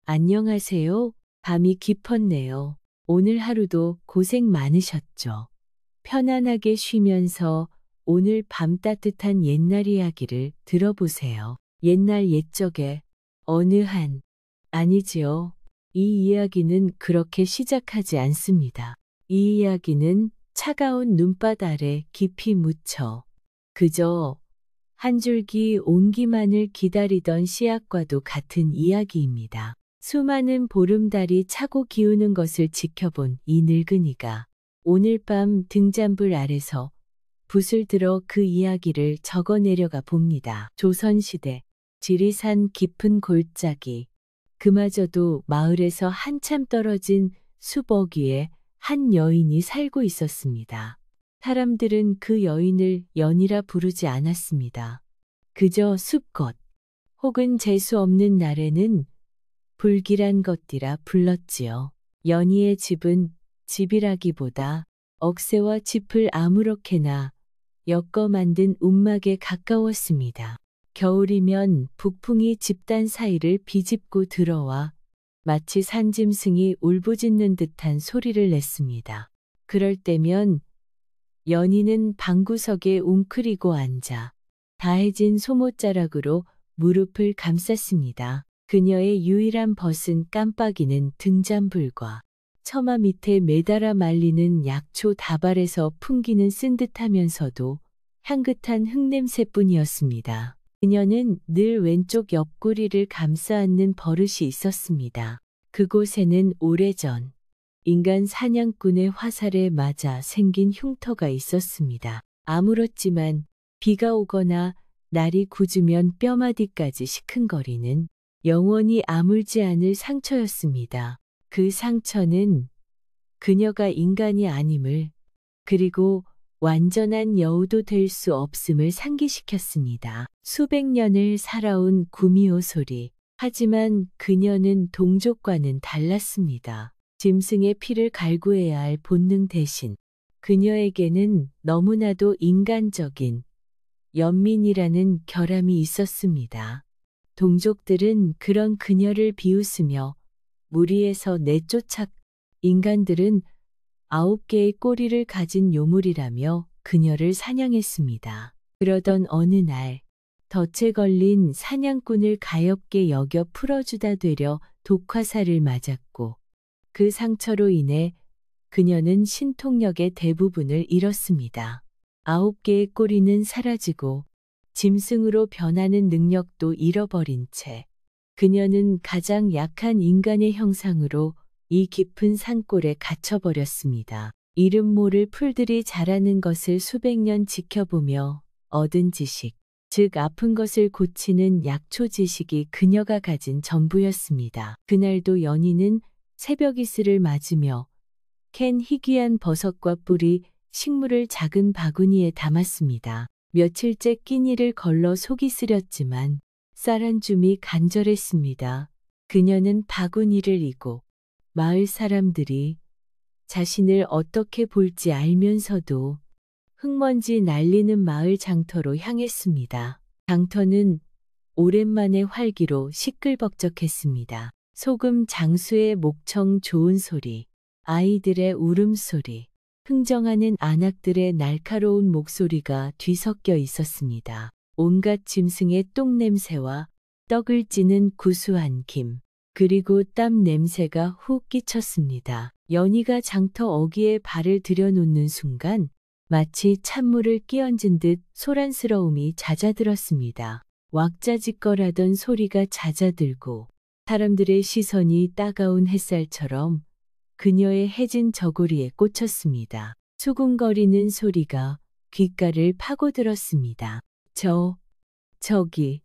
안녕하세요. 밤이 깊었네요. 오늘 하루도 고생 많으셨죠? 편안하게 쉬면서 오늘 밤 따뜻한 옛날 이야기를 들어보세요. 옛날 옛적에 어느 한, 아니지요. 이 이야기는 그렇게 시작하지 않습니다. 이 이야기는 차가운 눈밭 아래 깊이 묻혀 그저 한 줄기 온기만을 기다리던 씨앗과도 같은 이야기입니다. 수많은 보름달이 차고 기우는 것을 지켜본 이 늙은이가 오늘 밤 등잔불 아래서 붓을 들어 그 이야기를 적어 내려가 봅니다. 조선시대 지리산 깊은 골짜기 그마저도 마을에서 한참 떨어진 수벅 위에 한 여인이 살고 있었습니다. 사람들은 그 여인을 연이라 부르지 않았습니다. 그저 숲것 혹은 재수 없는 날에는 불길한 것이라 불렀지요. 연희의 집은 집이라기보다 억새와 짚을 아무렇게나 엮어 만든 움막에 가까웠습니다. 겨울이면 북풍이 집단 사이를 비집고 들어와 마치 산짐승이 울부짖는 듯한 소리를 냈습니다. 그럴 때면 연희는 방구석에 웅크리고 앉아 다해진 소못자락으로 무릎을 감쌌습니다. 그녀의 유일한 벗은 깜빡이는 등잔불과 처마 밑에 매달아 말리는 약초 다발에서 풍기는 쓴듯하면서도 향긋한 흙냄새뿐이었습니다. 그녀는 늘 왼쪽 옆구리를 감싸 안는 버릇이 있었습니다. 그곳에는 오래전 인간 사냥꾼의 화살에 맞아 생긴 흉터가 있었습니다. 아물었지만 비가 오거나 날이 굳으면 뼈마디까지 시큰거리는 영원히 아물지 않을 상처였습니다. 그 상처는 그녀가 인간이 아님을 그리고 완전한 여우도 될 수 없음을 상기시켰습니다. 수백 년을 살아온 구미호 소리. 하지만 그녀는 동족과는 달랐습니다. 짐승의 피를 갈구해야 할 본능 대신 그녀에게는 너무나도 인간적인 연민이라는 결함이 있었습니다. 동족들은 그런 그녀를 비웃으며 무리에서 내쫓아 인간들은 9개의 꼬리를 가진 요물이라며 그녀를 사냥했습니다. 그러던 어느 날 덫에 걸린 사냥꾼을 가엾게 여겨 풀어주다 되려 독화살을 맞았고 그 상처로 인해 그녀는 신통력의 대부분을 잃었습니다. 9개의 꼬리는 사라지고 짐승으로 변하는 능력도 잃어버린 채 그녀는 가장 약한 인간의 형상으로 이 깊은 산골에 갇혀버렸습니다. 이름 모를 풀들이 자라는 것을 수백 년 지켜보며 얻은 지식, 즉 아픈 것을 고치는 약초 지식이 그녀가 가진 전부였습니다. 그날도 연희는 새벽 이슬을 맞으며 캔 희귀한 버섯과 뿌리, 식물을 작은 바구니에 담았습니다. 며칠째 끼니를 걸러 속이 쓰렸지만 쌀 한 줌이 간절했습니다. 그녀는 바구니를 이고 마을 사람들이 자신을 어떻게 볼지 알면서도 흙먼지 날리는 마을 장터로 향했습니다. 장터는 오랜만에 활기로 시끌벅적했습니다. 소금 장수의 목청 좋은 소리, 아이들의 울음소리, 흥정하는 안악들의 날카로운 목소리가 뒤섞여 있었습니다. 온갖 짐승의 똥냄새와 떡을 찌는 구수한 김, 그리고 땀 냄새가 훅 끼쳤습니다. 연희가 장터 어귀에 발을 들여놓는 순간 마치 찬물을 끼얹은 듯 소란스러움이 잦아들었습니다. 왁자지껄하던 소리가 잦아들고 사람들의 시선이 따가운 햇살처럼 그녀의 해진 저고리에 꽂혔습니다. 수군거리는 소리가 귓가를 파고들었습니다. 저기,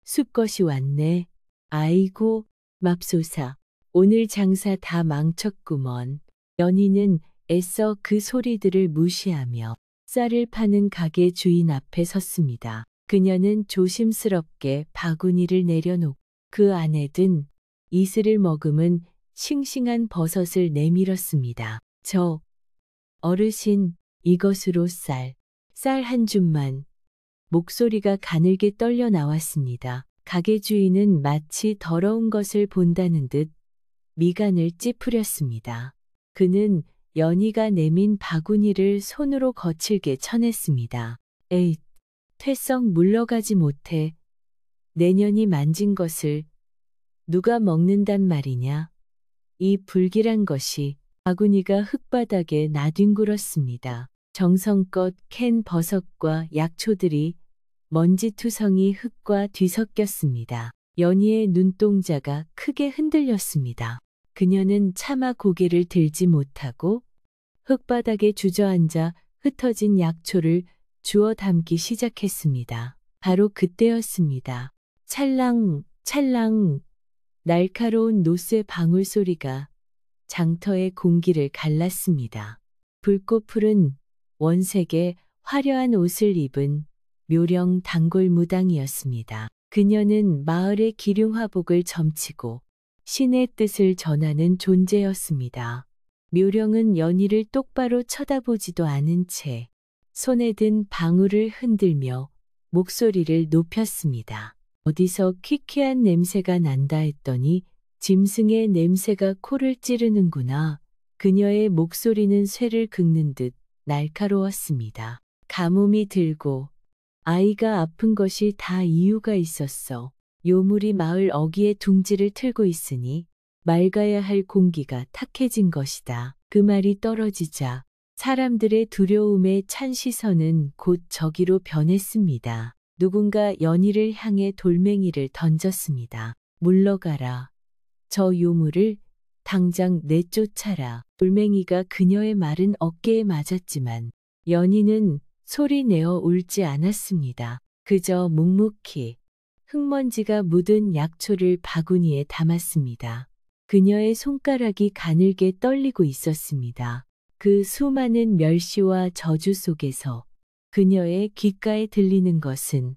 숲것이 왔네. 아이고, 맙소사. 오늘 장사 다 망쳤구먼. 연희는 애써 그 소리들을 무시하며 쌀을 파는 가게 주인 앞에 섰습니다. 그녀는 조심스럽게 바구니를 내려놓고 그 안에 든 이슬을 머금은 싱싱한 버섯을 내밀었습니다. 어르신, 이것으로 쌀 한 줌만. 목소리가 가늘게 떨려 나왔습니다. 가게 주인은 마치 더러운 것을 본다는 듯 미간을 찌푸렸습니다. 그는 연희가 내민 바구니를 손으로 거칠게 쳐냈습니다. 에잇, 퇴썩 물러가지 못해. 내년이 만진 것을 누가 먹는단 말이냐. 이 불길한 것이. 바구니가 흙바닥에 나뒹굴었습니다. 정성껏 캔 버섯과 약초들이 먼지투성이 흙과 뒤섞였습니다. 연희의 눈동자가 크게 흔들렸습니다. 그녀는 차마 고개를 들지 못하고 흙바닥에 주저앉아 흩어진 약초를 주워 담기 시작했습니다. 바로 그때였습니다. 찰랑 찰랑 날카로운 노쇠 방울 소리가 장터의 공기를 갈랐습니다. 붉고 푸른 원색의 화려한 옷을 입은 묘령 단골 무당이었습니다. 그녀는 마을의 기륭화복을 점치고 신의 뜻을 전하는 존재였습니다. 묘령은 연희를 똑바로 쳐다보지도 않은 채 손에 든 방울을 흔들며 목소리를 높였습니다. 어디서 퀴퀴한 냄새가 난다 했더니 짐승의 냄새가 코를 찌르는구나. 그녀의 목소리는 쇠를 긁는 듯 날카로웠습니다. 가뭄이 들고 아이가 아픈 것이 다 이유가 있었어. 요물이 마을 어귀에 둥지를 틀고 있으니 맑아야 할 공기가 탁해진 것이다. 그 말이 떨어지자 사람들의 두려움에 찬 시선은 곧 저기로 변했습니다. 누군가 연희를 향해 돌멩이를 던졌습니다. 물러가라. 저 요물을 당장 내쫓아라. 돌멩이가 그녀의 마른 어깨에 맞았지만 연희는 소리내어 울지 않았습니다. 그저 묵묵히 흙먼지가 묻은 약초를 바구니에 담았습니다. 그녀의 손가락이 가늘게 떨리고 있었습니다. 그 수많은 멸시와 저주 속에서 그녀의 귓가에 들리는 것은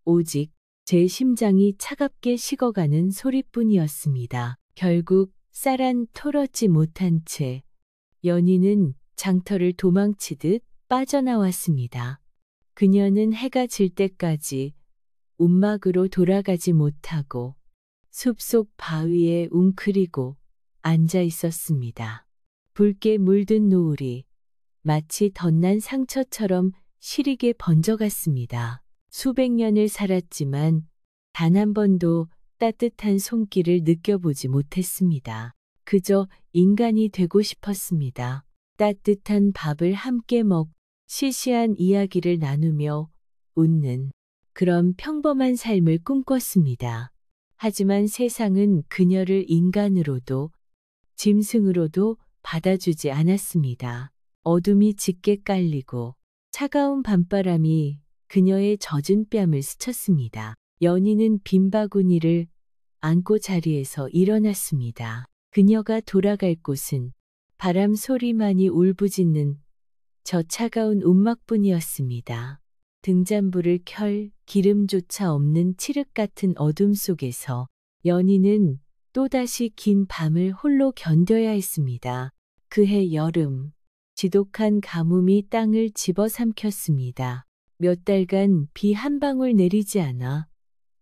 오직 제 심장이 차갑게 식어가는 소리뿐이었습니다. 결국 쌀안 털었지 못한 채 연희는 장터를 도망치듯 빠져나왔습니다. 그녀는 해가 질 때까지 움막으로 돌아가지 못하고 숲속 바위에 웅크리고 앉아 있었습니다. 붉게 물든 노을이 마치 덧난 상처처럼 시리게 번져갔습니다. 수백 년을 살았지만 단 한 번도 따뜻한 손길을 느껴보지 못했습니다. 그저 인간이 되고 싶었습니다. 따뜻한 밥을 함께 먹, 시시한 이야기를 나누며 웃는 그런 평범한 삶을 꿈꿨습니다. 하지만 세상은 그녀를 인간으로도 짐승으로도 받아주지 않았습니다. 어둠이 짙게 깔리고 차가운 밤바람이 그녀의 젖은 뺨을 스쳤습니다. 연희는 빈 바구니를 안고 자리에서 일어났습니다. 그녀가 돌아갈 곳은 바람 소리만이 울부짖는 저 차가운 움막뿐이었습니다. 등잔불을 켤 기름조차 없는 칠흑 같은 어둠 속에서 연희는 또다시 긴 밤을 홀로 견뎌야 했습니다. 그해 여름, 지독한 가뭄이 땅을 집어삼켰습니다. 몇 달간 비 한 방울 내리지 않아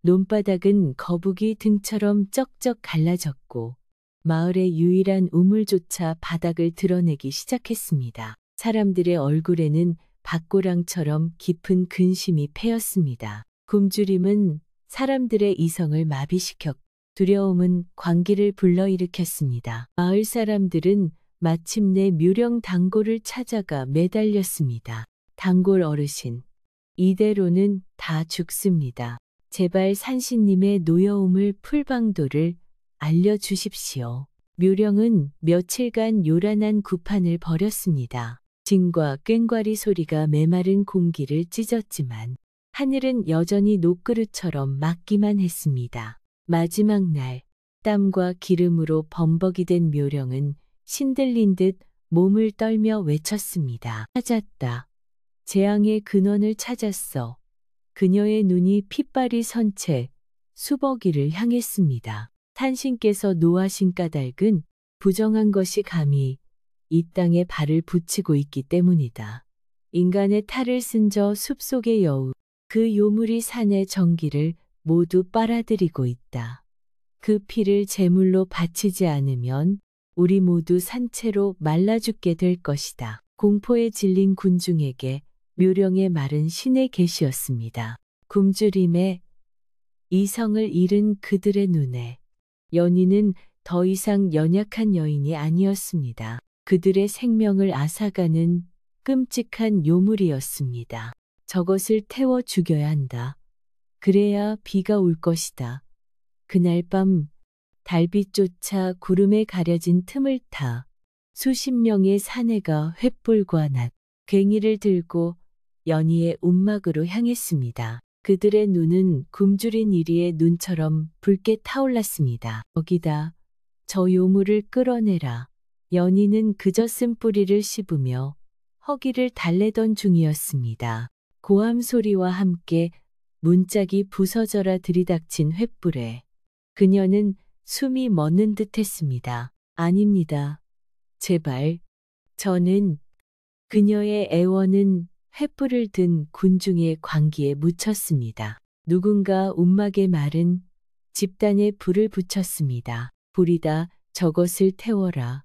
논바닥은 거북이 등처럼 쩍쩍 갈라졌고 마을의 유일한 우물조차 바닥을 드러내기 시작했습니다. 사람들의 얼굴에는 밭고랑처럼 깊은 근심이 패였습니다. 굶주림은 사람들의 이성을 마비시켰고 두려움은 광기를 불러일으켰습니다. 마을 사람들은 마침내 묘령 단골을 찾아가 매달렸습니다. 단골 어르신, 이대로는 다 죽습니다. 제발 산신님의 노여움을 풀 방도를 알려주십시오. 묘령은 며칠간 요란한 구판을 벌였습니다. 징과 꽹과리 소리가 메마른 공기를 찢었지만 하늘은 여전히 녹그릇처럼 맑기만 했습니다. 마지막 날, 땀과 기름으로 범벅이 된 묘령은 신들린 듯 몸을 떨며 외쳤습니다. 찾았다. 재앙의 근원을 찾았어. 그녀의 눈이 핏발이 선 채 수버기를 향했습니다. 탄신께서 노하신 까닭은 부정한 것이 감히 이 땅에 발을 붙이고 있기 때문이다. 인간의 탈을 쓴 저 숲속의 여우, 그 요물이 산의 정기를 모두 빨아들이고 있다. 그 피를 제물로 바치지 않으면 우리 모두 산채로 말라 죽게 될 것이다. 공포에 질린 군중에게 묘령의 말은 신의 계시였습니다. 굶주림에 이성을 잃은 그들의 눈에 연희는 더 이상 연약한 여인이 아니었습니다. 그들의 생명을 앗아가는 끔찍한 요물이었습니다. 저것을 태워 죽여야 한다. 그래야 비가 올 것이다. 그날 밤 달빛조차 구름에 가려진 틈을 타 수십 명의 사내가 횃불과 낫, 괭이를 들고 연희의 움막으로 향했습니다. 그들의 눈은 굶주린 이리의 눈처럼 붉게 타올랐습니다. 거기다 저 요물을 끌어내라. 연희는 그저 쓴뿌리를 씹으며 허기를 달래던 중이었습니다. 고함 소리와 함께 문짝이 부서져라 들이닥친 횃불에 그녀는 숨이 멎는 듯했습니다. 아닙니다. 제발. 저는 그녀의 애원은 횃불을 든 군중의 광기에 묻혔습니다. 누군가 움막의 말은 집단에 불을 붙였습니다. 불이다. 저것을 태워라.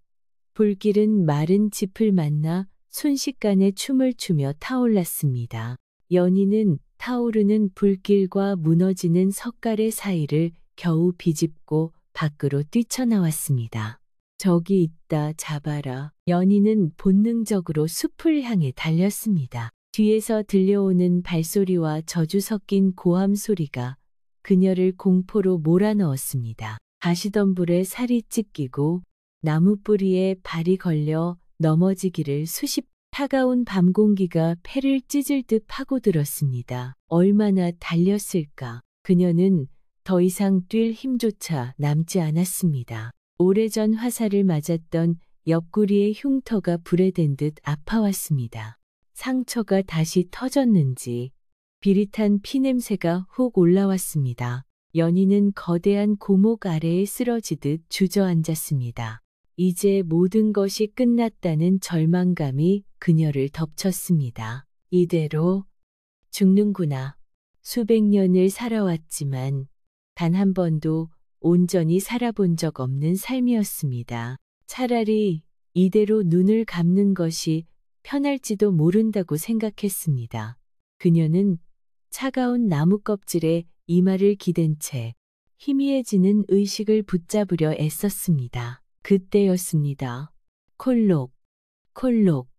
불길은 마른 짚을 만나 순식간에 춤을 추며 타올랐습니다. 연희는 타오르는 불길과 무너지는 석갈의 사이를 겨우 비집고 밖으로 뛰쳐나왔습니다. 저기 있다. 잡아라. 연희는 본능적으로 숲을 향해 달렸습니다. 뒤에서 들려오는 발소리와 저주 섞인 고함 소리가 그녀를 공포로 몰아넣었습니다. 가시던 불에 살이 찢기고 나무 뿌리에 발이 걸려 넘어지기를 수십 차가운 밤 공기가 폐를 찢을 듯 파고들었습니다. 얼마나 달렸을까. 그녀는 더 이상 뛸 힘조차 남지 않았습니다. 오래전 화살을 맞았던 옆구리의 흉터가 불에 댄 듯 아파왔습니다. 상처가 다시 터졌는지 비릿한 피냄새가 훅 올라왔습니다. 연희는 거대한 고목 아래에 쓰러지듯 주저앉았습니다. 이제 모든 것이 끝났다는 절망감이 그녀를 덮쳤습니다. 이대로 죽는구나. 수백 년을 살아왔지만 단 한 번도 온전히 살아본 적 없는 삶이었습니다. 차라리 이대로 눈을 감는 것이 편할지도 모른다고 생각했습니다. 그녀는 차가운 나무 껍질에 이마를 기댄 채 희미해지는 의식을 붙잡으려 애썼습니다. 그때였습니다. 콜록, 콜록,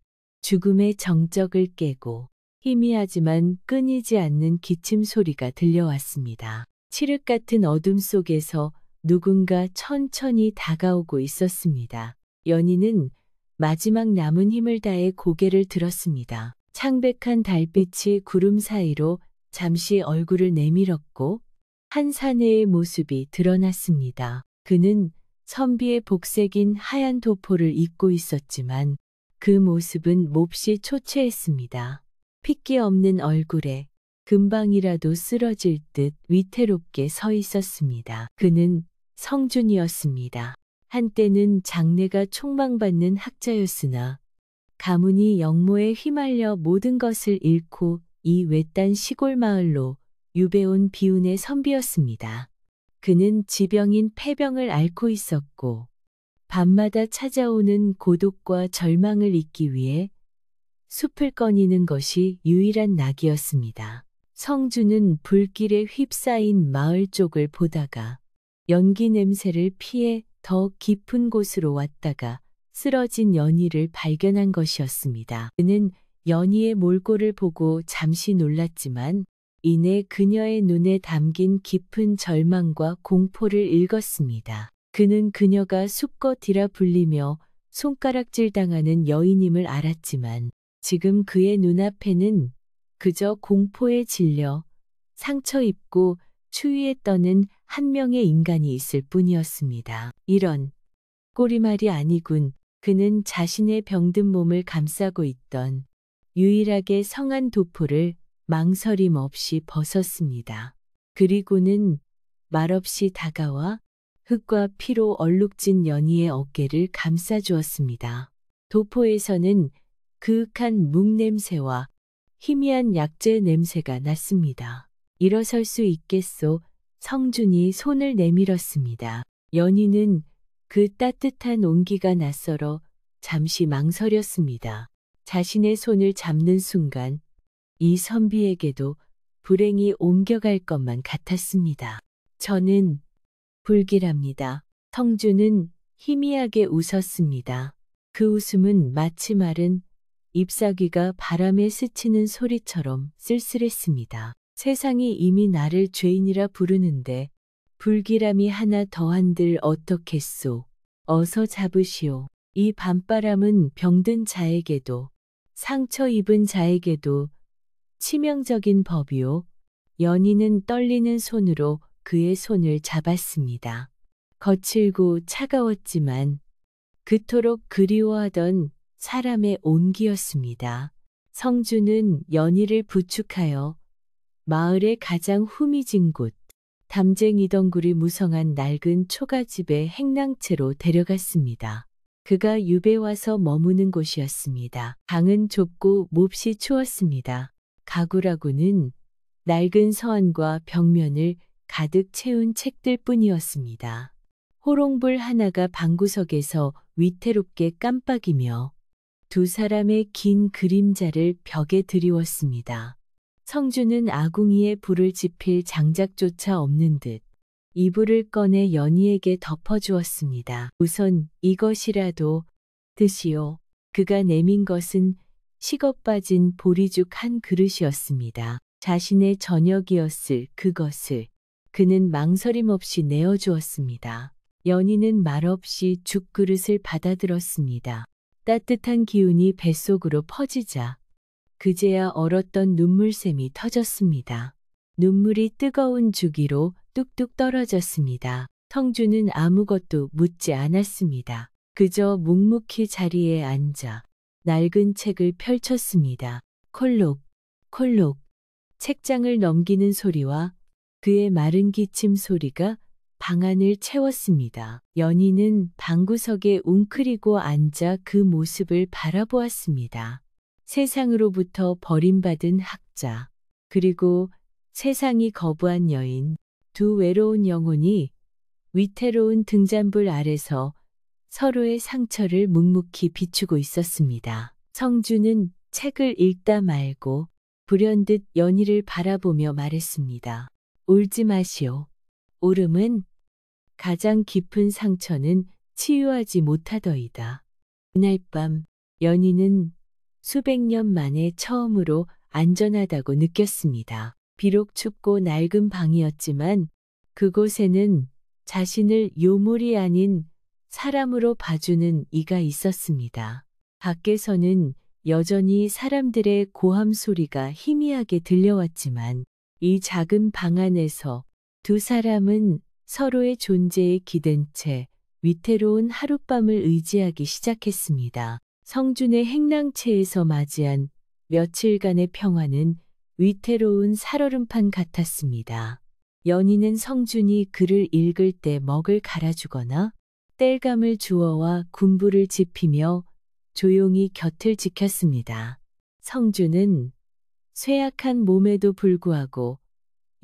죽음의 정적을 깨고 희미하지만 끊이지 않는 기침 소리가 들려왔습니다. 칠흑 같은 어둠 속에서 누군가 천천히 다가오고 있었습니다. 연희는 마지막 남은 힘을 다해 고개를 들었습니다. 창백한 달빛이 구름 사이로 잠시 얼굴을 내밀었고 한 사내의 모습이 드러났습니다. 그는 선비의 복색인 하얀 도포를 입고 있었지만 그 모습은 몹시 초췌했습니다. 핏기 없는 얼굴에 금방이라도 쓰러질 듯 위태롭게 서 있었습니다. 그는 성준이었습니다. 한때는 장래가 촉망받는 학자였으나 가문이 역모에 휘말려 모든 것을 잃고 이 외딴 시골 마을로 유배온 비운의 선비였습니다. 그는 지병인 폐병을 앓고 있었고 밤마다 찾아오는 고독과 절망을 잊기 위해 숲을 거니는 것이 유일한 낙이었습니다. 성주는 불길에 휩싸인 마을 쪽을 보다가 연기 냄새를 피해 더 깊은 곳으로 왔다가 쓰러진 연희를 발견한 것이었습니다. 그는 연희의 몰골을 보고 잠시 놀랐지만 이내 그녀의 눈에 담긴 깊은 절망과 공포를 읽었습니다. 그는 그녀가 수컷이라 불리며 손가락질 당하는 여인임을 알았지만 지금 그의 눈앞에는 그저 공포에 질려 상처 입고 추위에 떠는 한 명의 인간이 있을 뿐이었습니다. 이런 꼬리말이 아니군. 그는 자신의 병든 몸을 감싸고 있던 유일하게 성한 도포를 망설임 없이 벗었습니다. 그리고는 말없이 다가와 흙과 피로 얼룩진 연희의 어깨를 감싸주었습니다. 도포에서는 그윽한 묵냄새와 희미한 약재 냄새가 났습니다. 일어설 수 있겠소. 성준이 손을 내밀었습니다. 연희는 그 따뜻한 온기가 낯설어 잠시 망설였습니다. 자신의 손을 잡는 순간 이 선비에게도 불행이 옮겨갈 것만 같았습니다. 저는 불길합니다. 성준은 희미하게 웃었습니다. 그 웃음은 마치 마른 잎사귀가 바람에 스치는 소리처럼 쓸쓸했습니다. 세상이 이미 나를 죄인이라 부르는데 불길함이 하나 더한들 어떻겠소. 어서 잡으시오. 이 밤바람은 병든 자에게도 상처 입은 자에게도 치명적인 법이오. 연희는 떨리는 손으로 그의 손을 잡았습니다. 거칠고 차가웠지만 그토록 그리워하던 사람의 온기였습니다. 성준은 연희를 부축하여 마을의 가장 후미진 곳, 담쟁이 덩굴이 무성한 낡은 초가집의 행랑채로 데려갔습니다. 그가 유배 와서 머무는 곳이었습니다. 방은 좁고 몹시 추웠습니다. 가구라고는 낡은 서한과 벽면을 가득 채운 책들 뿐이었습니다. 호롱불 하나가 방구석에서 위태롭게 깜빡이며 두 사람의 긴 그림자를 벽에 드리웠습니다. 성준은 아궁이에 불을 지필 장작조차 없는 듯 이불을 꺼내 연희에게 덮어주었습니다. 우선 이것이라도 드시오. 그가 내민 것은 식어 빠진 보리죽 한 그릇이었습니다. 자신의 저녁이었을 그것을 그는 망설임 없이 내어주었습니다. 연희는 말없이 죽그릇을 받아들었습니다. 따뜻한 기운이 뱃속으로 퍼지자 그제야 얼었던 눈물샘이 터졌습니다. 눈물이 뜨거운 주기로 뚝뚝 떨어졌습니다. 성준은 아무것도 묻지 않았습니다. 그저 묵묵히 자리에 앉아 낡은 책을 펼쳤습니다. 콜록, 콜록. 책장을 넘기는 소리와 그의 마른 기침 소리가 방안을 채웠습니다. 연희는 방구석에 웅크리고 앉아 그 모습을 바라보았습니다. 세상으로부터 버림받은 학자, 그리고 세상이 거부한 여인, 두 외로운 영혼이 위태로운 등잔불 아래서 서로의 상처를 묵묵히 비추고 있었습니다. 성준은 책을 읽다 말고 불현듯 연희를 바라보며 말했습니다. 울지 마시오. 울음은 가장 깊은 상처는 치유하지 못하더이다. 그날 밤 연희는 수백 년 만에 처음으로 안전하다고 느꼈습니다. 비록 춥고 낡은 방이었지만 그곳에는 자신을 요물이 아닌 사람으로 봐주는 이가 있었습니다. 밖에서는 여전히 사람들의 고함 소리가 희미하게 들려왔지만 이 작은 방 안에서 두 사람은 서로의 존재에 기댄 채 위태로운 하룻밤을 의지하기 시작했습니다. 성준의 행랑채에서 맞이한 며칠간의 평화는 위태로운 살얼음판 같았습니다. 연희는 성준이 글을 읽을 때 먹을 갈아주거나 땔감을 주어와 군부를 지피며 조용히 곁을 지켰습니다. 성준은 쇠약한 몸에도 불구하고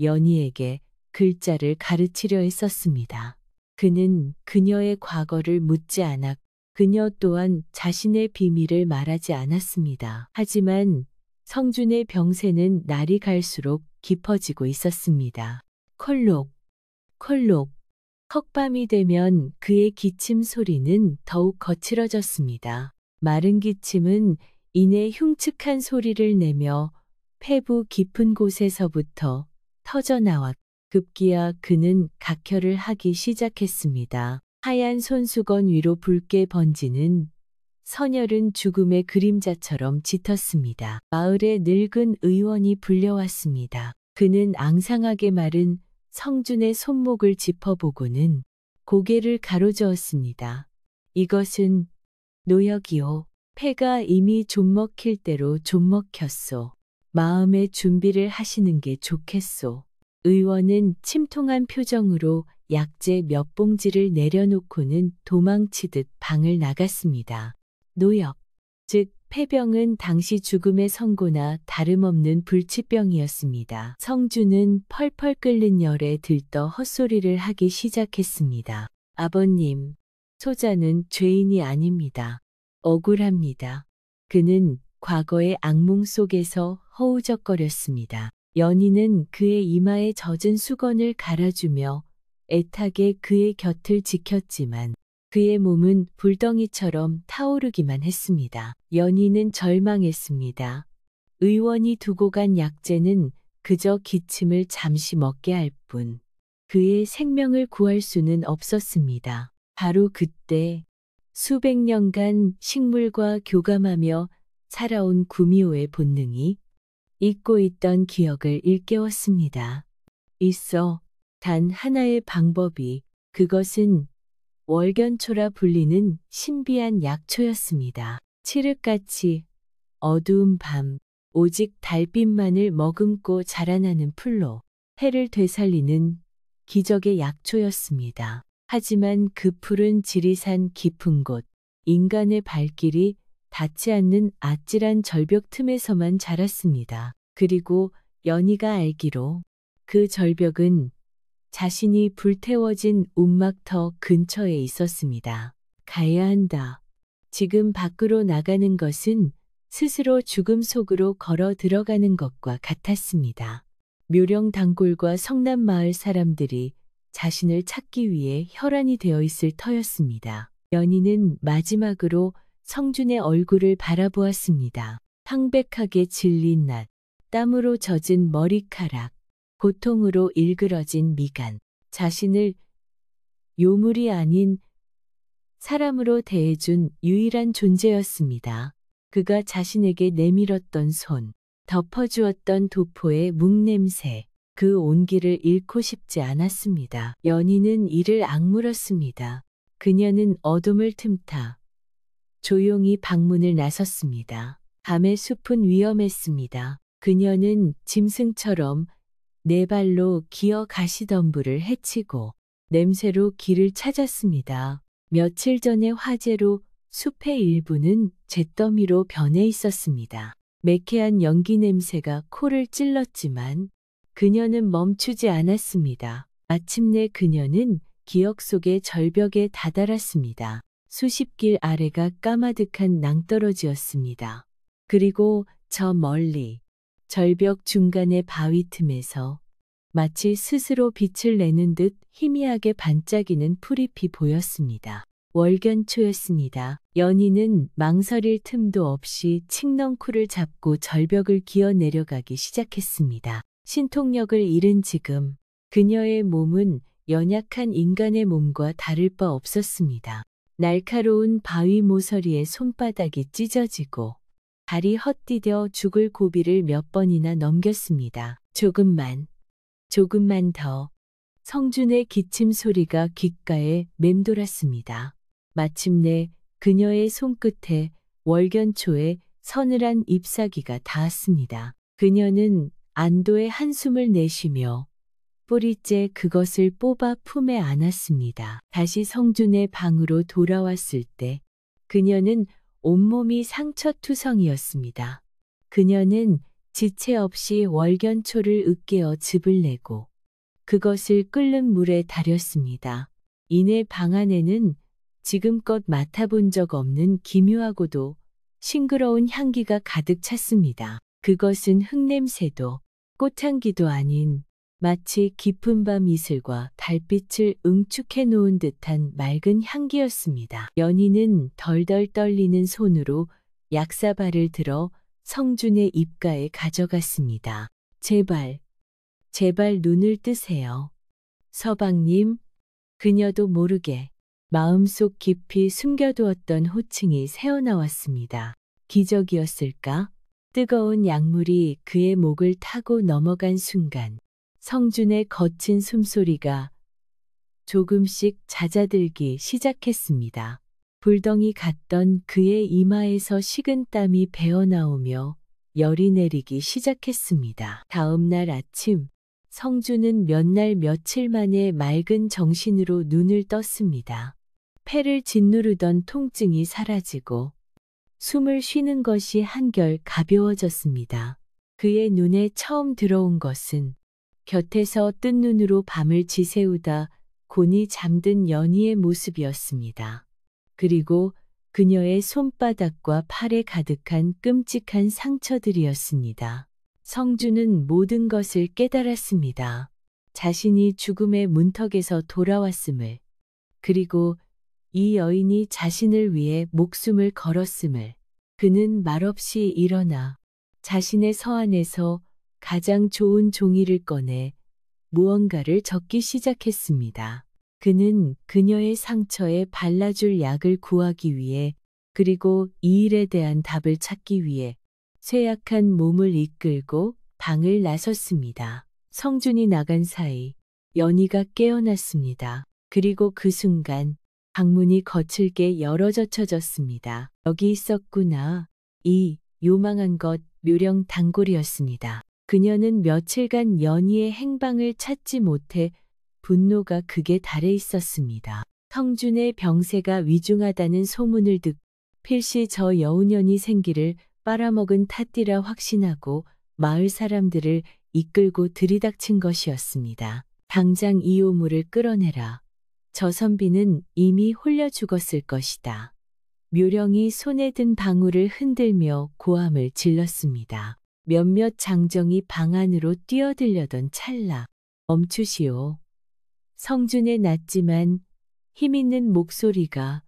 연희에게 글자를 가르치려 했었습니다. 그는 그녀의 과거를 묻지 않았고 그녀 또한 자신의 비밀을 말하지 않았습니다. 하지만 성준의 병세는 날이 갈수록 깊어지고 있었습니다. 콜록, 콜록. 헉밤이 되면 그의 기침 소리는 더욱 거칠어졌습니다. 마른 기침은 이내 흉측한 소리를 내며 폐부 깊은 곳에서부터 터져나왔. 급기야 그는 각혈을 하기 시작했습니다. 하얀 손수건 위로 붉게 번지는 선혈은 죽음의 그림자처럼 짙었습니다. 마을의 늙은 의원이 불려왔습니다. 그는 앙상하게 마른 성준의 손목을 짚어보고는 고개를 가로저었습니다. 이것은 노역이오. 폐가 이미 좀 먹힐 대로 좀 먹혔소. 마음의 준비를 하시는 게 좋겠소. 의원은 침통한 표정으로 약재 몇 봉지를 내려놓고는 도망치듯 방을 나갔습니다. 노역, 즉 폐병은 당시 죽음의 선고나 다름없는 불치병이었습니다. 성주는 펄펄 끓는 열에 들떠 헛소리를 하기 시작했습니다. 아버님, 소자는 죄인이 아닙니다. 억울합니다. 그는 과거의 악몽 속에서 허우적거렸습니다. 연희는 그의 이마에 젖은 수건을 갈아주며 애타게 그의 곁을 지켰지만 그의 몸은 불덩이처럼 타오르기만 했습니다. 연희는 절망했습니다. 의원이 두고 간 약재는 그저 기침을 잠시 먹게 할 뿐 그의 생명을 구할 수는 없었습니다. 바로 그때 수백 년간 식물과 교감하며 살아온 구미호의 본능이 잊고 있던 기억을 일깨웠습니다. 있어 단 하나의 방법이, 그것은 월견초라 불리는 신비한 약초였습니다. 칠흑같이 어두운 밤, 오직 달빛만을 머금고 자라나는 풀로 해를 되살리는 기적의 약초였습니다. 하지만 그 풀은 지리산 깊은 곳, 인간의 발길이 닿지 않는 아찔한 절벽 틈에서만 자랐습니다. 그리고 연희가 알기로 그 절벽은 자신이 불태워진 움막터 근처에 있었습니다. 가야 한다. 지금 밖으로 나가는 것은 스스로 죽음 속으로 걸어 들어가는 것과 같았습니다. 묘령 단골과 성남마을 사람들이 자신을 찾기 위해 혈안이 되어 있을 터였습니다. 연희는 마지막으로 성준의 얼굴을 바라보았습니다. 황백하게 질린 낯, 땀으로 젖은 머리카락, 고통으로 일그러진 미간, 자신을 요물이 아닌 사람으로 대해준 유일한 존재였습니다. 그가 자신에게 내밀었던 손, 덮어주었던 도포의 묵냄새, 그 온기를 잃고 싶지 않았습니다. 연희는 이를 악물었습니다. 그녀는 어둠을 틈타 조용히 방문을 나섰습니다. 밤의 숲은 위험했습니다. 그녀는 짐승처럼 네 발로 기어 가시덤불을 헤치고 냄새로 길을 찾았습니다. 며칠 전의 화재로 숲의 일부는 잿더미로 변해 있었습니다. 매캐한 연기 냄새가 코를 찔렀지만 그녀는 멈추지 않았습니다. 마침내 그녀는 기억 속의 절벽에 다다랐습니다. 수십 길 아래가 까마득한 낭떠러지였습니다. 그리고 저 멀리 절벽 중간의 바위 틈에서 마치 스스로 빛을 내는 듯 희미하게 반짝이는 풀잎이 보였습니다. 월견초였습니다. 연희는 망설일 틈도 없이 칡넝쿨을 잡고 절벽을 기어 내려가기 시작했습니다. 신통력을 잃은 지금 그녀의 몸은 연약한 인간의 몸과 다를 바 없었습니다. 날카로운 바위 모서리에 손바닥이 찢어지고 발이 헛디뎌 죽을 고비를 몇 번이나 넘겼습니다. 조금만 더. 성준의 기침 소리가 귓가에 맴돌았습니다. 마침내 그녀의 손끝에 월견초의 서늘한 잎사귀가 닿았습니다. 그녀는 안도의 한숨을 내쉬며 뿌리째 그것을 뽑아 품에 안았습니다. 다시 성준의 방으로 돌아왔을 때 그녀는 온몸이 상처투성이었습니다. 그녀는 지체 없이 월견초를 으깨어 즙을 내고 그것을 끓는 물에 달였습니다. 이내 방 안에는 지금껏 맡아본 적 없는 기묘하고도 싱그러운 향기가 가득 찼습니다. 그것은 흙냄새도 꽃향기도 아닌 마치 깊은 밤 이슬과 달빛을 응축해 놓은 듯한 맑은 향기였습니다. 연희는 덜덜 떨리는 손으로 약사발을 들어 성준의 입가에 가져갔습니다. 제발 눈을 뜨세요. 서방님. 그녀도 모르게 마음속 깊이 숨겨두었던 호칭이 새어나왔습니다. 기적이었을까? 뜨거운 약물이 그의 목을 타고 넘어간 순간 성준의 거친 숨소리가 조금씩 잦아들기 시작했습니다. 불덩이 같던 그의 이마에서 식은 땀이 배어나오며 열이 내리기 시작했습니다. 다음 날 아침, 성준은 몇 날 며칠 만에 맑은 정신으로 눈을 떴습니다. 폐를 짓누르던 통증이 사라지고 숨을 쉬는 것이 한결 가벼워졌습니다. 그의 눈에 처음 들어온 것은 곁에서 뜬 눈으로 밤을 지새우다 곤히 잠든 연희의 모습이었습니다. 그리고 그녀의 손바닥과 팔에 가득한 끔찍한 상처들이었습니다. 성주는 모든 것을 깨달았습니다. 자신이 죽음의 문턱에서 돌아왔음을, 그리고 이 여인이 자신을 위해 목숨을 걸었음을. 그는 말없이 일어나 자신의 서안에서 가장 좋은 종이를 꺼내 무언가를 적기 시작했습니다. 그는 그녀의 상처에 발라줄 약을 구하기 위해, 그리고 이 일에 대한 답을 찾기 위해 쇠약한 몸을 이끌고 방을 나섰습니다. 성준이 나간 사이 연희가 깨어났습니다. 그리고 그 순간 방문이 거칠게 열어젖혀졌습니다. 여기 있었구나. 이 요망한 것 묘령 단골이었습니다. 그녀는 며칠간 연희의 행방을 찾지 못해 분노가 극에 달해 있었습니다. 성준의 병세가 위중하다는 소문을 듣고 필시 저 여우년이 생기를 빨아먹은 탓이라 확신하고 마을 사람들을 이끌고 들이닥친 것이었습니다. 당장 이 오물을 끌어내라. 저 선비는 이미 홀려 죽었을 것이다. 묘령이 손에 든 방울을 흔들며 고함을 질렀습니다. 몇몇 장정이 방 안으로 뛰어들려던 찰나. 멈추시오. 성준의 낮지만 힘있는 목소리가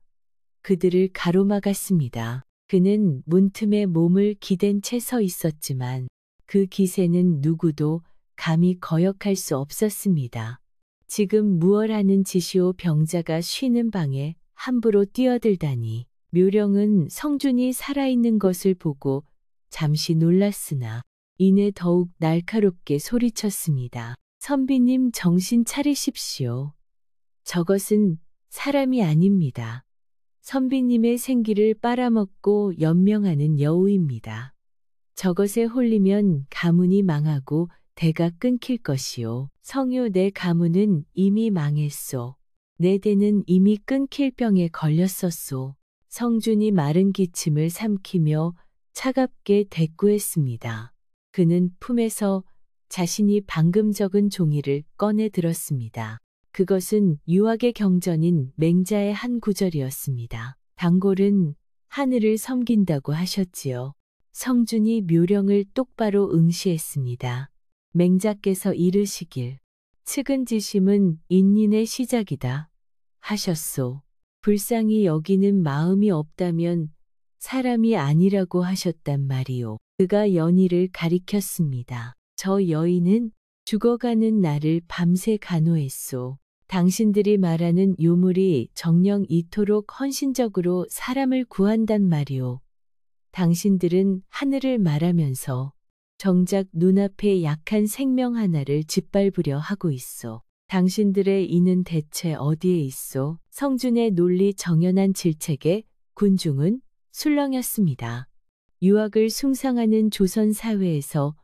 그들을 가로막았습니다. 그는 문틈에 몸을 기댄 채 서 있었지만 그 기세는 누구도 감히 거역할 수 없었습니다. 지금 무얼 하는 짓이오. 병자가 쉬는 방에 함부로 뛰어들다니. 묘령은 성준이 살아있는 것을 보고 잠시 놀랐으나 이내 더욱 날카롭게 소리쳤습니다. 선비님 정신 차리십시오. 저것은 사람이 아닙니다. 선비님의 생기를 빨아먹고 연명하는 여우입니다. 저것에 홀리면 가문이 망하고 대가 끊길 것이오. 성효 내 가문은 이미 망했소. 내 대는 이미 끊길 병에 걸렸었소. 성준이 마른 기침을 삼키며 차갑게 대꾸했습니다. 그는 품에서 자신이 방금 적은 종이를 꺼내 들었습니다. 그것은 유학의 경전인 맹자의 한 구절이었습니다. 단골은 하늘을 섬긴다고 하셨지요. 성준이 묘령을 똑바로 응시했습니다. 맹자께서 이르시길 측은지심은 인인의 시작이다 하셨소. 불쌍히 여기는 마음이 없다면 사람이 아니라고 하셨단 말이오. 그가 연희를 가리켰습니다. 저 여인은 죽어가는 나를 밤새 간호했소. 당신들이 말하는 요물이 정녕 이토록 헌신적으로 사람을 구한단 말이오. 당신들은 하늘을 말하면서 정작 눈앞에 약한 생명 하나를 짓밟으려 하고 있어. 당신들의 이는 대체 어디에 있어? 성준의 논리 정연한 질책에 군중은 술렁였습니다. 유학을 숭상하는 조선 사회에서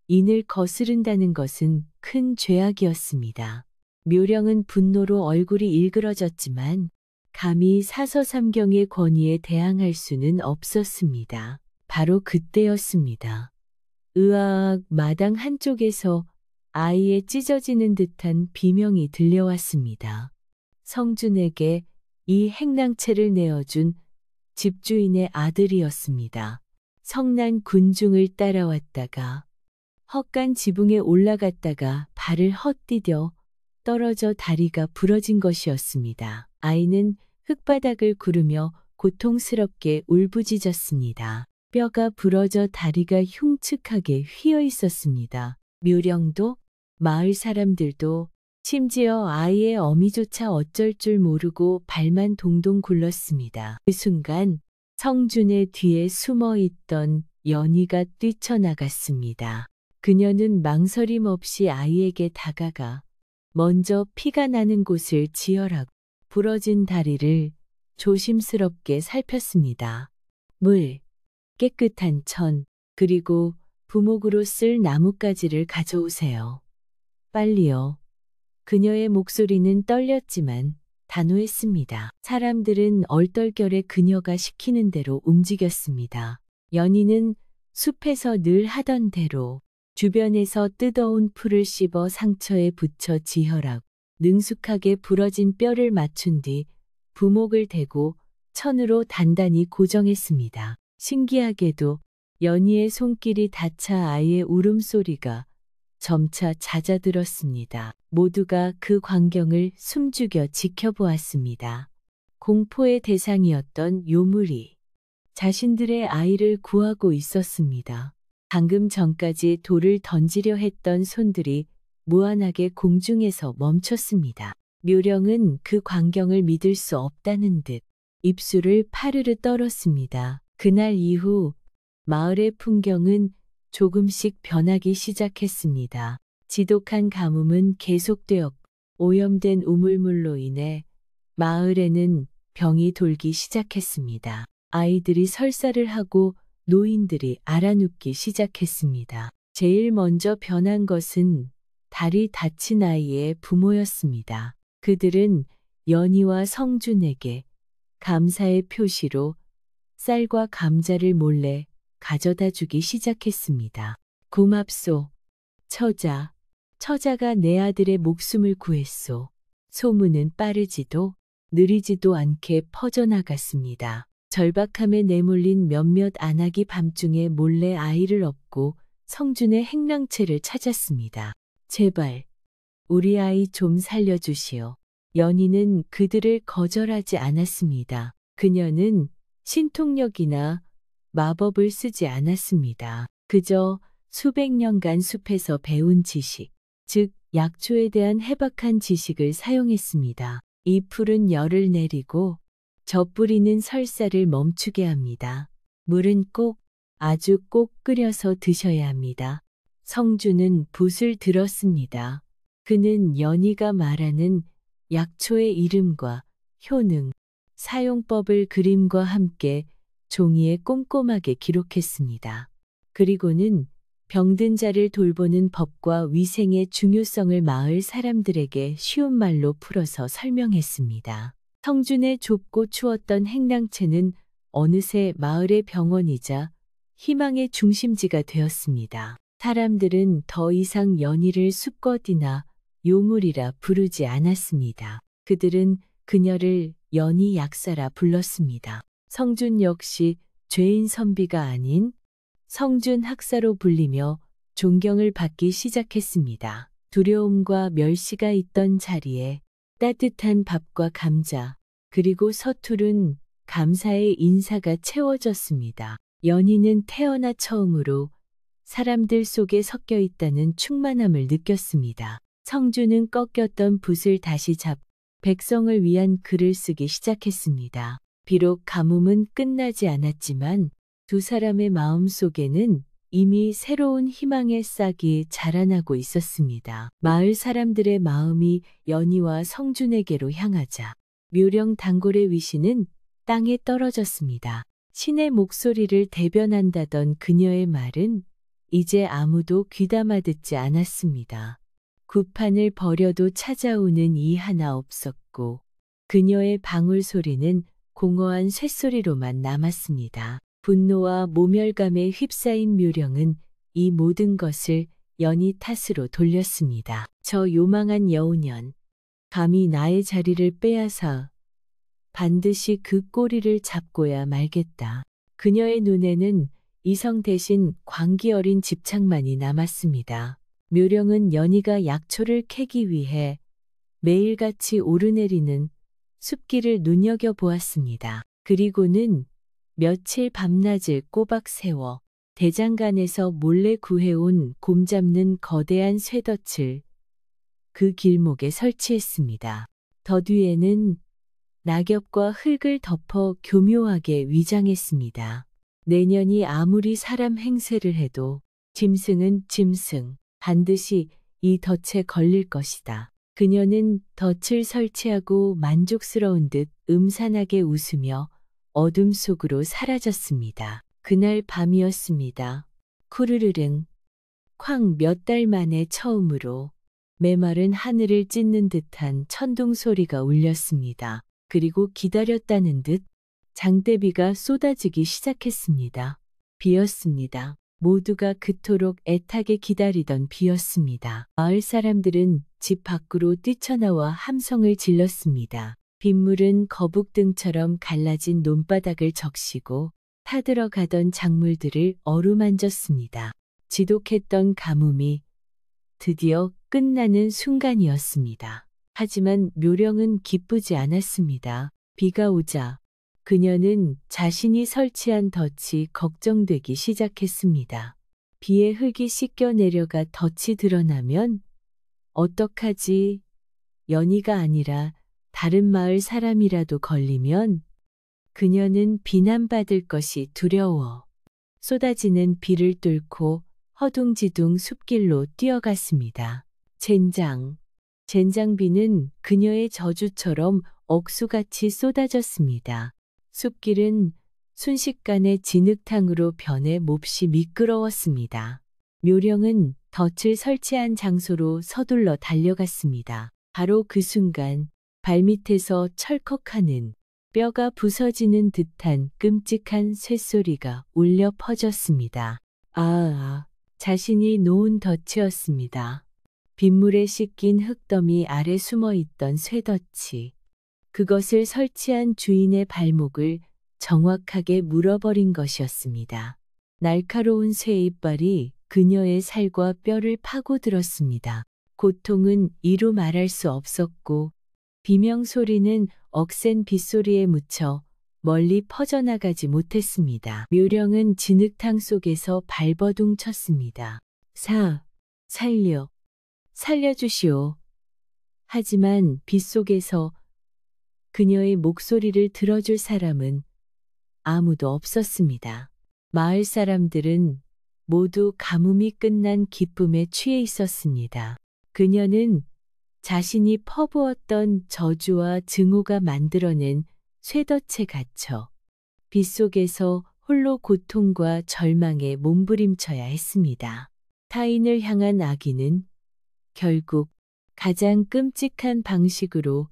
인을 거스른다는 것은 큰 죄악이었습니다. 묘령은 분노로 얼굴이 일그러졌지만 감히 사서삼경의 권위에 대항할 수는 없었습니다. 바로 그때였습니다. 으악 마당 한쪽에서 아이의 찢어지는 듯한 비명이 들려왔습니다. 성준에게 이 행랑채를 내어준 집주인의 아들이었습니다. 성난 군중을 따라왔다가 헛간 지붕에 올라갔다가 발을 헛디뎌 떨어져 다리가 부러진 것이었습니다. 아이는 흙바닥을 구르며 고통스럽게 울부짖었습니다. 뼈가 부러져 다리가 흉측하게 휘어 있었습니다. 묘령도 마을 사람들도 심지어 아이의 어미조차 어쩔 줄 모르고 발만 동동 굴렀습니다. 그 순간 성준의 뒤에 숨어 있던 연희가 뛰쳐나갔습니다. 그녀는 망설임 없이 아이에게 다가가 먼저 피가 나는 곳을 지혈하고 부러진 다리를 조심스럽게 살폈습니다. 물, 깨끗한 천, 그리고 부목으로 쓸 나뭇가지를 가져오세요. 빨리요. 그녀의 목소리는 떨렸지만 단호했습니다. 사람들은 얼떨결에 그녀가 시키는 대로 움직였습니다. 연희는 숲에서 늘 하던 대로 주변에서 뜯어온 풀을 씹어 상처에 붙여 지혈하고 능숙하게 부러진 뼈를 맞춘 뒤 부목을 대고 천으로 단단히 고정했습니다. 신기하게도 연희의 손길이 닿자 아이의 울음소리가 점차 잦아들었습니다. 모두가 그 광경을 숨죽여 지켜보았습니다. 공포의 대상이었던 요물이 자신들의 아이를 구하고 있었습니다. 방금 전까지 돌을 던지려 했던 손들이 무한하게 공중에서 멈췄습니다. 묘령은 그 광경을 믿을 수 없다는 듯 입술을 파르르 떨었습니다. 그날 이후 마을의 풍경은 조금씩 변하기 시작했습니다. 지독한 가뭄은 계속되었고 오염된 우물물로 인해 마을에는 병이 돌기 시작했습니다. 아이들이 설사를 하고 노인들이 앓아눕기 시작했습니다. 제일 먼저 변한 것은 다리 다친 아이의 부모였습니다. 그들은 연희와 성준에게 감사의 표시로 쌀과 감자를 몰래 가져다 주기 시작했습니다. 고맙소. 처자가 내 아들의 목숨을 구했소. 소문은 빠르지도 느리지도 않게 퍼져나갔습니다. 절박함에 내몰린 몇몇 안악이 밤중에 몰래 아이를 업고 성준의 행랑채를 찾았습니다. 제발 우리 아이 좀 살려주시오. 연희는 그들을 거절하지 않았습니다. 그녀는 신통력이나 마법을 쓰지 않았습니다. 그저 수백 년간 숲에서 배운 지식, 즉 약초에 대한 해박한 지식을 사용했습니다. 이 풀은 열을 내리고 젖뿌리는 설사를 멈추게 합니다. 물은 아주 꼭 끓여서 드셔야 합니다. 성준은 붓을 들었습니다. 그는 연희가 말하는 약초의 이름과 효능, 사용법을 그림과 함께 종이에 꼼꼼하게 기록했습니다. 그리고는 병든 자를 돌보는 법과 위생의 중요성을 마을 사람들에게 쉬운 말로 풀어서 설명했습니다. 성준의 좁고 추웠던 행랑채는 어느새 마을의 병원이자 희망의 중심지가 되었습니다. 사람들은 더 이상 연희를 수껏이나 요물이라 부르지 않았습니다. 그들은 그녀를 연희 약사라 불렀습니다. 성준 역시 죄인 선비가 아닌 성준 학사로 불리며 존경을 받기 시작했습니다. 두려움과 멸시가 있던 자리에 따뜻한 밥과 감자, 그리고 서투른 감사의 인사가 채워졌습니다. 연희는 태어나 처음으로 사람들 속에 섞여 있다는 충만함을 느꼈습니다. 성준은 꺾였던 붓을 다시 잡고 백성을 위한 글을 쓰기 시작했습니다. 비록 가뭄은 끝나지 않았지만 두 사람의 마음 속에는 이미 새로운 희망의 싹이 자라나고 있었습니다. 마을 사람들의 마음이 연희와 성준에게로 향하자 묘령 단골의 위신은 땅에 떨어졌습니다. 신의 목소리를 대변한다던 그녀의 말은 이제 아무도 귀담아 듣지 않았습니다. 구판을 버려도 찾아오는 이 하나 없었고 그녀의 방울 소리는 공허한 쇳소리로만 남았습니다. 분노와 모멸감에 휩싸인 묘령은 이 모든 것을 연희 탓으로 돌렸습니다. 저 요망한 여우년, 감히 나의 자리를 빼앗아 반드시 그 꼬리를 잡고야 말겠다. 그녀의 눈에는 이성 대신 광기 어린 집착만이 남았습니다. 묘령은 연희가 약초를 캐기 위해 매일같이 오르내리는 숲길을 눈여겨보았습니다. 그리고는 며칠 밤낮을 꼬박 세워 대장간에서 몰래 구해온 곰 잡는 거대한 쇠덫을 그 길목에 설치했습니다. 더 뒤에는 낙엽과 흙을 덮어 교묘하게 위장했습니다. 내년이 아무리 사람 행세를 해도 짐승은 짐승, 반드시 이 덫에 걸릴 것이다. 그녀는 덫을 설치하고 만족스러운 듯 음산하게 웃으며 어둠 속으로 사라졌습니다. 그날 밤이었습니다. 쿠르르릉, 쾅 몇 달 만에 처음으로 메마른 하늘을 찢는 듯한 천둥 소리가 울렸습니다. 그리고 기다렸다는 듯 장대비가 쏟아지기 시작했습니다. 비였습니다. 모두가 그토록 애타게 기다리던 비였습니다. 마을 사람들은 집 밖으로 뛰쳐나와 함성을 질렀습니다. 빗물은 거북등처럼 갈라진 논바닥을 적시고 타들어가던 작물들을 어루만졌습니다. 지독했던 가뭄이 드디어 끝나는 순간이었습니다. 하지만 묘령은 기쁘지 않았습니다. 비가 오자 그녀는 자신이 설치한 덫이 걱정되기 시작했습니다. 비에 흙이 씻겨 내려가 덫이 드러나면 어떡하지? 연희가 아니라 다른 마을 사람이라도 걸리면 그녀는 비난받을 것이 두려워 쏟아지는 비를 뚫고 허둥지둥 숲길로 뛰어갔습니다. 젠장비는 그녀의 저주처럼 억수같이 쏟아졌습니다. 숲길은 순식간에 진흙탕으로 변해 몹시 미끄러웠습니다. 묘령은 덫을 설치한 장소로 서둘러 달려갔습니다. 바로 그 순간 발밑에서 철컥하는 뼈가 부서지는 듯한 끔찍한 쇳소리가 울려 퍼졌습니다. 자신이 놓은 덫이었습니다. 빗물에 씻긴 흙더미 아래 숨어있던 쇠덫이 그것을 설치한 주인의 발목을 정확하게 물어버린 것이었습니다. 날카로운 쇠이빨이 그녀의 살과 뼈를 파고들었습니다. 고통은 이루 말할 수 없었고 비명소리는 억센 빗소리에 묻혀 멀리 퍼져나가지 못했습니다. 묘령은 진흙탕 속에서 발버둥 쳤습니다. 살려주시오. 하지만 빗속에서 그녀의 목소리를 들어줄 사람은 아무도 없었습니다. 마을 사람들은 모두 가뭄이 끝난 기쁨에 취해 있었습니다. 그녀는 자신이 퍼부었던 저주와 증오가 만들어낸 쇠덫에 갇혀 빗속에서 홀로 고통과 절망에 몸부림쳐야 했습니다. 타인을 향한 악의는 결국 가장 끔찍한 방식으로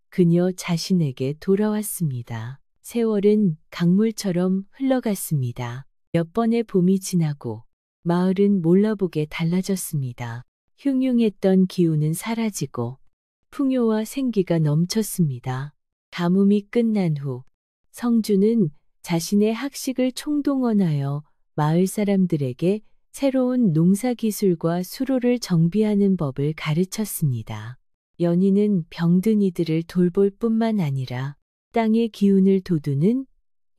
그녀 자신에게 돌아왔습니다. 세월은 강물처럼 흘러갔습니다. 몇 번의 봄이 지나고 마을은 몰라보게 달라졌습니다. 흉흉했던 기운은 사라지고 풍요와 생기가 넘쳤습니다. 가뭄이 끝난 후 성주는 자신의 학식을 총동원하여 마을 사람들에게 새로운 농사기술과 수로를 정비하는 법을 가르쳤습니다. 연희는 병든 이들을 돌볼 뿐만 아니라 땅의 기운을 돋우는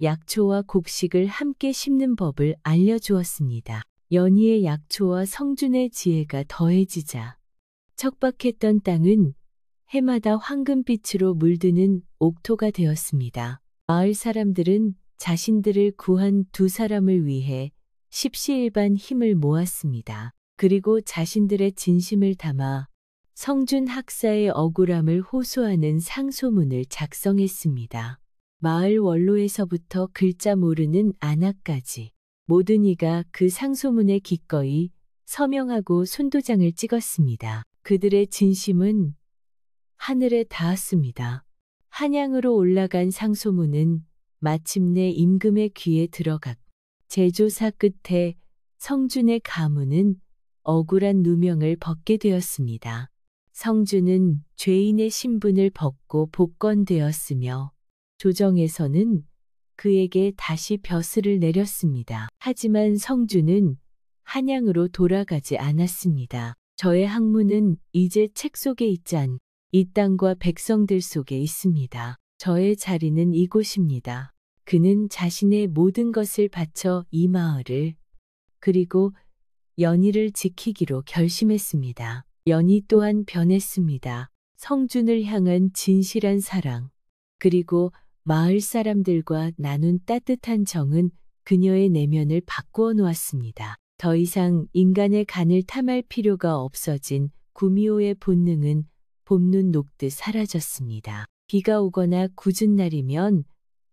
약초와 곡식을 함께 심는 법을 알려주었습니다. 연희의 약초와 성준의 지혜가 더해지자 척박했던 땅은 해마다 황금빛으로 물드는 옥토가 되었습니다. 마을 사람들은 자신들을 구한 두 사람을 위해 십시일반 힘을 모았습니다. 그리고 자신들의 진심을 담아 성준 학사의 억울함을 호소하는 상소문을 작성했습니다. 마을 원로에서부터 글자 모르는 안하까지 모든 이가 그 상소문에 기꺼이 서명하고 손도장을 찍었습니다. 그들의 진심은 하늘에 닿았습니다. 한양으로 올라간 상소문은 마침내 임금의 귀에 들어갔고 제조사 끝에 성준의 가문은 억울한 누명을 벗게 되었습니다. 성준은 죄인의 신분을 벗고 복권되었으며 조정에서는 그에게 다시 벼슬을 내렸습니다. 하지만 성준은 한양으로 돌아가지 않았습니다. 저의 학문은 이제 책 속에 있지 않고 이 땅과 백성들 속에 있습니다. 저의 자리는 이곳입니다. 그는 자신의 모든 것을 바쳐 이 마을을 그리고 연희를 지키기로 결심했습니다. 연희 또한 변했습니다. 성준을 향한 진실한 사랑 그리고 마을 사람들과 나눈 따뜻한 정은 그녀의 내면을 바꾸어 놓았습니다. 더 이상 인간의 간을 탐할 필요가 없어진 구미호의 본능은 봄눈 녹듯 사라졌습니다. 비가 오거나 궂은 날이면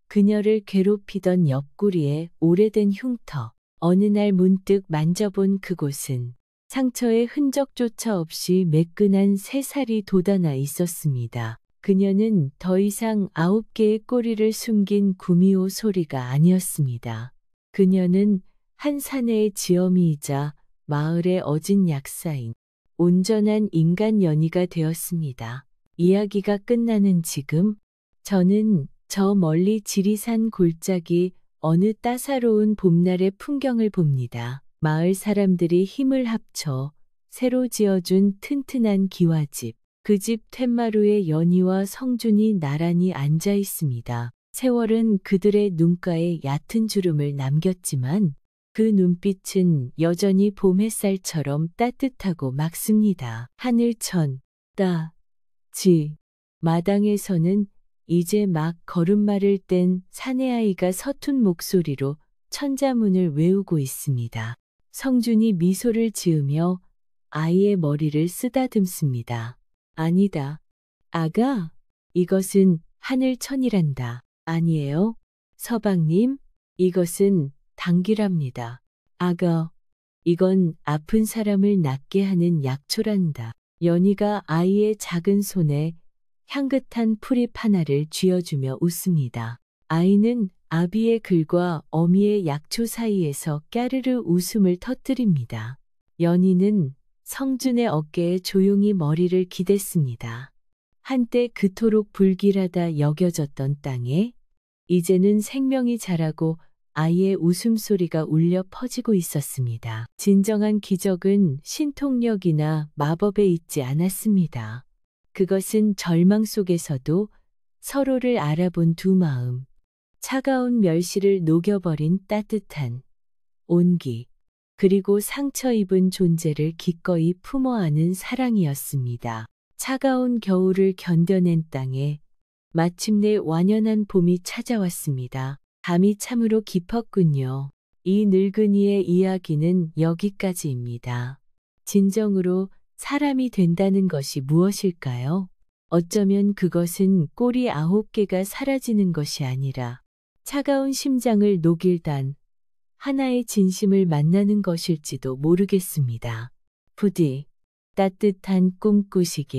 그녀를 괴롭히던 옆구리에 오래된 흉터. 어느 날 문득 만져본 그곳은 상처의 흔적조차 없이 매끈한 새살이 돋아나 있었습니다. 그녀는 더 이상 9개의 꼬리를 숨긴 구미호 소리가 아니었습니다. 그녀는 한 사내의 지엄이이자 마을의 어진 약사인 온전한 인간 연희가 되었습니다. 이야기가 끝나는 지금 저는 저 멀리 지리산 골짜기 어느 따사로운 봄날의 풍경을 봅니다. 마을 사람들이 힘을 합쳐 새로 지어준 튼튼한 기와집. 그 집 툇마루에 연희와 성준이 나란히 앉아 있습니다. 세월은 그들의 눈가에 얕은 주름을 남겼지만 그 눈빛은 여전히 봄 햇살처럼 따뜻하고 맑습니다. 하늘천, 따, 지, 마당에서는 이제 막 걸음마를 뗀 사내아이가 서툰 목소리로 천자문을 외우고 있습니다. 성준이 미소를 지으며 아이의 머리를 쓰다듬습니다. 아니다. 아가, 이것은 하늘천이란다. 아니에요. 서방님, 이것은 당귀랍니다. 아가, 이건 아픈 사람을 낫게 하는 약초란다. 연희가 아이의 작은 손에 향긋한 풀잎 하나를 쥐어주며 웃습니다. 아이는 아비의 글과 어미의 약초 사이에서 까르르 웃음을 터뜨립니다. 연희는 성준의 어깨에 조용히 머리를 기댔습니다. 한때 그토록 불길하다 여겨졌던 땅에 이제는 생명이 자라고 아이의 웃음소리가 울려 퍼지고 있었습니다. 진정한 기적은 신통력이나 마법에 있지 않았습니다. 그것은 절망 속에서도 서로를 알아본 두 마음, 차가운 멸시를 녹여버린 따뜻한 온기, 그리고 상처 입은 존재를 기꺼이 품어 안은 사랑이었습니다. 차가운 겨울을 견뎌낸 땅에 마침내 완연한 봄이 찾아왔습니다. 밤이 참으로 깊었군요. 이 늙은이의 이야기는 여기까지입니다. 진정으로 사람이 된다는 것이 무엇일까요? 어쩌면 그것은 꼬리 9개가 사라지는 것이 아니라 차가운 심장을 녹일 단 하나의 진심을 만나는 것일지도 모르겠습니다. 부디 따뜻한 꿈 꾸시길.